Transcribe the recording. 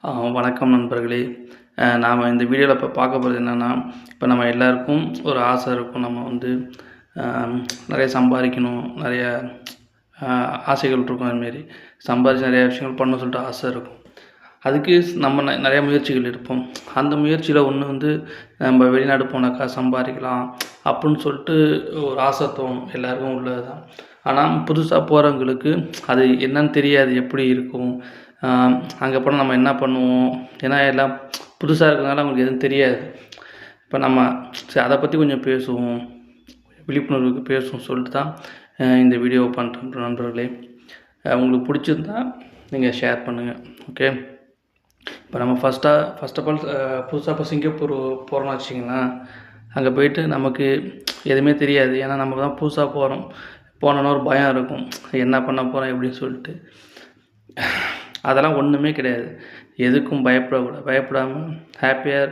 வணக்கம் நண்பர்களே. நாம் இந்த வீடியோவில் இப்போ பார்க்க போகிறது என்னென்னா, இப்போ நம்ம எல்லாருக்கும் ஒரு ஆசை இருக்கும். நம்ம வந்து நிறைய சம்பாதிக்கணும், நிறைய ஆசைகள் இருக்கும். அதுமாரி சம்பாதிச்சு நிறையா விஷயங்கள் பண்ணணும்னு சொல்லிட்டு ஆசை இருக்கும். அதுக்கு நம்ம நிறையா முயற்சிகள் எடுப்போம். அந்த முயற்சியில் ஒன்று வந்து நம்ம வெளிநாடு போனாக்கா சம்பாதிக்கலாம் அப்புடின்னு சொல்லிட்டு ஒரு ஆசை தோணும். எல்லாருக்கும் உள்ளது தான். ஆனால் புதுசாக போகிறவங்களுக்கு அது என்னன்னு தெரியாது, எப்படி இருக்கும், அங்கே போனால் நம்ம என்ன பண்ணுவோம், ஏன்னா எல்லாம் புதுசாக இருக்கிறதுனால அவங்களுக்கு எதுவும் தெரியாது. இப்போ நம்ம சரி அதை பற்றி கொஞ்சம் பேசுவோம், விழிப்புணர்வுக்கு பேசுவோம் சொல்லிட்டு தான் இந்த வீடியோவை பண்ணுறேன் நண்பர்களே. உங்களுக்கு பிடிச்சிருந்தா நீங்கள் ஷேர் பண்ணுங்கள். ஓகே, இப்போ நம்ம ஃபஸ்ட் ஆஃப் ஆல் புதுசாக இப்போ சிங்கப்பூர் போகிறோம்னு வச்சிங்களேன். அங்கே போயிட்டு நமக்கு எதுவுமே தெரியாது. ஏன்னா நம்ம தான் புதுசாக போகிறோம். போனோன்னா ஒரு பயம் இருக்கும், என்ன பண்ண போகிறோம் எப்படின்னு சொல்லிட்டு. அதெல்லாம் ஒன்றுமே கிடையாது. எதுக்கும் பயப்படாமல் ஹாப்பியாக